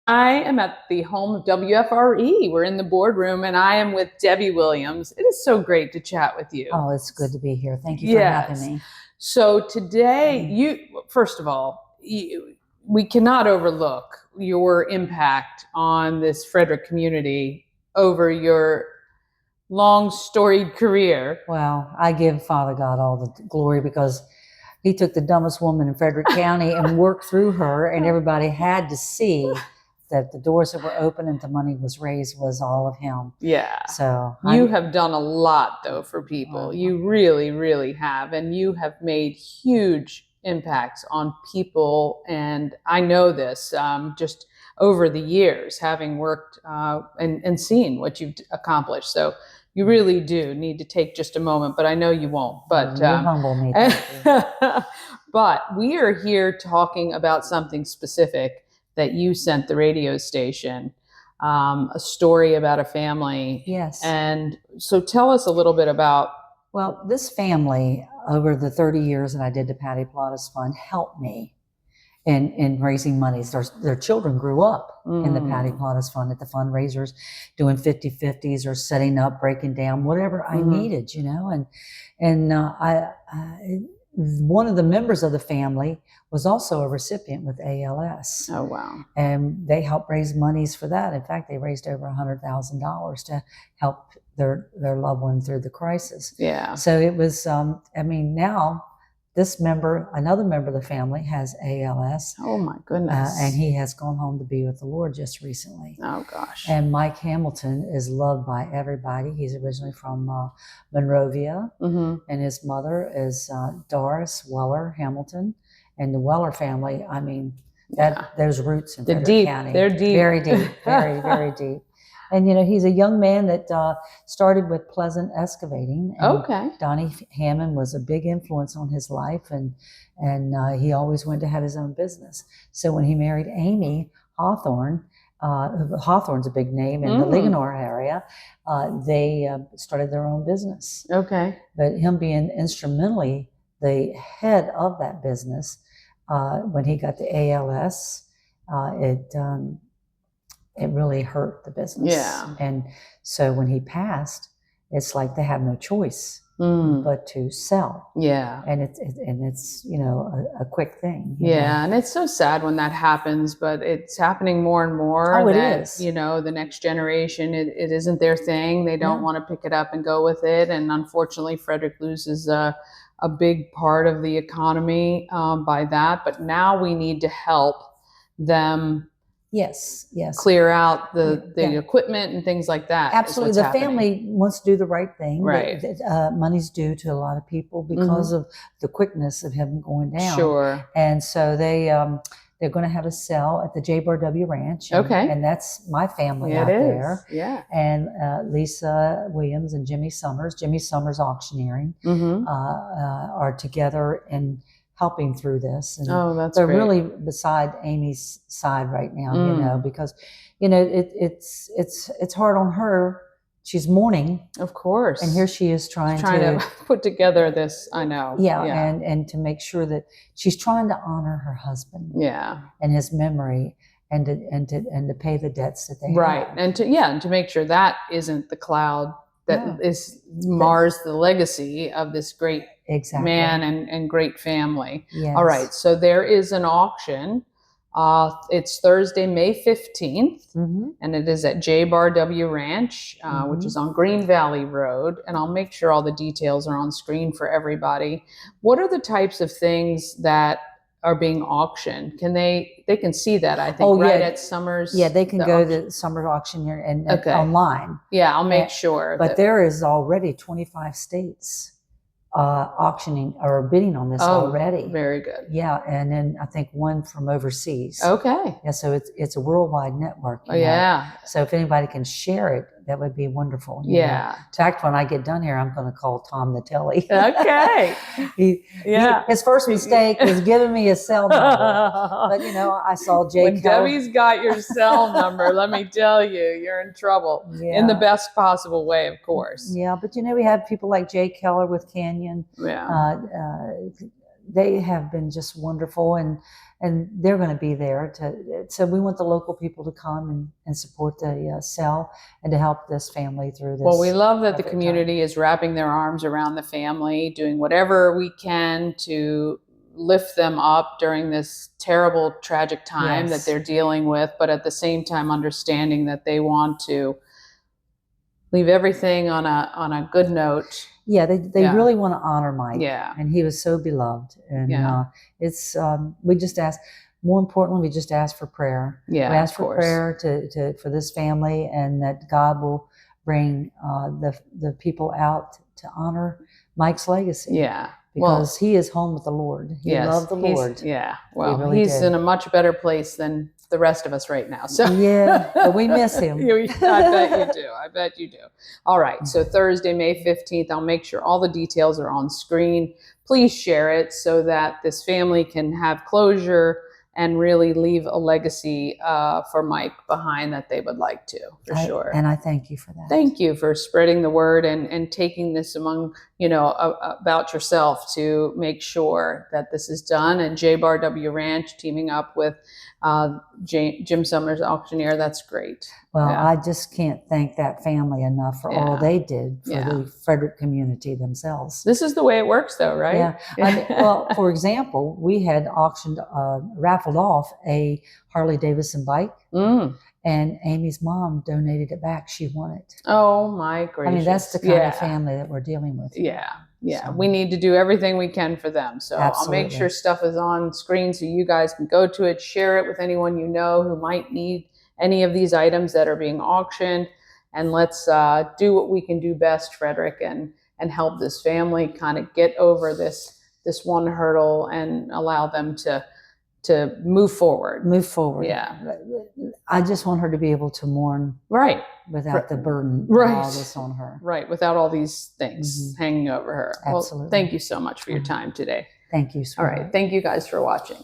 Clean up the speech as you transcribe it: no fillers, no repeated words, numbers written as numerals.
I am at the home of WFRE. We're in the boardroom, and I am with Debbie Williams. It is so great to chat with you. Oh, it's good to be here. Thank you for having Yes. me. So today, first of all, we cannot overlook your impact on this Frederick community over your long storied career. Well, I give Father God all the glory because he took the dumbest woman in Frederick County and worked through her, and everybody had to see that the doors that were open and the money was raised was all of him. Yeah. So you have done a lot, though, for people. You really, really have. And you have made huge impacts on people. And I know this just over the years, having worked and seen what you've accomplished. So you really do need to take just a moment, but I know you won't. But you humble me. but we are here talking about something specific that you sent the radio station, a story about a family. Yes. And so tell us a little bit about. Well, this family, over the 30 years that I did the Patty Pilates Fund, helped me in raising money. Their children grew up in the Patty Pilates Fund at the fundraisers, doing 50-50s or setting up, breaking down, whatever I needed, you know. And one of the members of the family was also a recipient with ALS. Oh, wow. And they helped raise monies for that. In fact, they raised over $100,000 to help their loved one through the crisis. Yeah. So it was, now another member of the family has ALS. Oh my goodness. And he has gone home to be with the Lord just recently. Oh gosh. And Mike Hamilton is loved by everybody. He's originally from Monrovia, and his mother is Doris Weller Hamilton. And the Weller family, I mean, those roots in Frederick County. They're deep. Very deep, very, very deep. And, you know, he's a young man that started with Pleasant Excavating. And Donnie Hammond was a big influence on his life, and he always wanted to have his own business. So when he married Amy Hawthorne, Hawthorne's a big name in the Linganore area, they started their own business. Okay. But him being instrumentally the head of that business, when he got the ALS, it really hurt the business. Yeah. And so when he passed, it's like they have no choice but to sell. Yeah. And it's you know, a quick thing. Yeah. And it's so sad when that happens, but it's happening more and more. Oh, it is. You know, the next generation, it isn't their thing. They don't want to pick it up and go with it. And unfortunately, Frederick loses a big part of the economy by that. But now we need to help them clear out the equipment and things like that. Absolutely. The family wants to do the right thing. Right. Money's due to a lot of people because of the quickness of him going down. Sure. And so they're going to have a sale at the J. Ranch. And that's my family out there. Yeah. And Lisa Williams and Jimmy Summers Auctioneering are together and helping through this. And that's they're great. really beside Amy's side right now, you know, because, you know, it's hard on her. She's mourning. Of course. And here she is trying to put together this, I know. Yeah. And to make sure that she's trying to honor her husband. Yeah. And his memory and to pay the debts that they have. Right. And to make sure that isn't the cloud that mars the legacy of this great man and great family. Yes. All right. So there is an auction. It's Thursday, May 15th, and it is at J. Ranch, which is on Green Valley Road. And I'll make sure all the details are on screen for everybody. What are the types of things that are being auctioned? They can see that, I think, at Summers. Yeah, they can go to Summers Auctioneer and online. Yeah, I'll make sure. But there is already 25 states auctioning or bidding on this already. Very good. Yeah, and then I think one from overseas. Okay. Yeah, so it's a worldwide network. Yeah. So if anybody can share it, that would be wonderful. Yeah. In fact, when I get done here, I'm going to call Tom Natelli. Okay. His first mistake was giving me a cell number. But, you know, I saw Jay When Debbie's got your cell number, let me tell you, you're in trouble. Yeah. In the best possible way, of course. Yeah, but, you know, we have people like Jay Keller with Canyon. Yeah. They have been just wonderful. And and they're going to be there so we want the local people to come and support the sale and to help this family through this. Well, we love that the community is wrapping their arms around the family, doing whatever we can to lift them up during this terrible, tragic time that they're dealing with, but at the same time understanding that they want to leave everything on a good note. Yeah, they really want to honor Mike. Yeah. And he was so beloved. And it's we just ask, more importantly, we just ask for prayer. Yeah. We ask for prayer for this family, and that God will bring the people out to honor Mike's legacy. Yeah. Because he is home with the Lord. He loved the Lord. Yeah. Well, he's in a much better place than the rest of us right now. So yeah, but we miss him. I bet you do. I bet you do. All right. So Thursday, May 15th, I'll make sure all the details are on screen. Please share it so that this family can have closure and really leave a legacy for Mike behind that they would like to, for sure. And I thank you for that. Thank you for spreading the word and taking this among, about yourself to make sure that this is done. And J Bar W Ranch teaming up with Jim Summers Auctioneer. That's great. Well, I just can't thank that family enough for all they did for the Frederick community themselves. This is the way it works, though, right? Yeah. I mean, well, for example, we had raffled off a Harley Davidson bike, and Amy's mom donated it back. She won it. Oh, my gracious. I mean, that's the kind of family that we're dealing with. Yeah. Yeah, so we need to do everything we can for them. So Absolutely. I'll make sure stuff is on screen so you guys can go to it, share it with anyone you know who might need any of these items that are being auctioned. And let's do what we can do best, Frederick, and help this family kind of get over this one hurdle and allow them to move forward. Move forward. Yeah. I just want her to be able to mourn. Right. Without the burden of all this on her. Right. Without all these things hanging over her. Absolutely. Well, thank you so much for your time today. Thank you, sweetheart. All right. Thank you guys for watching.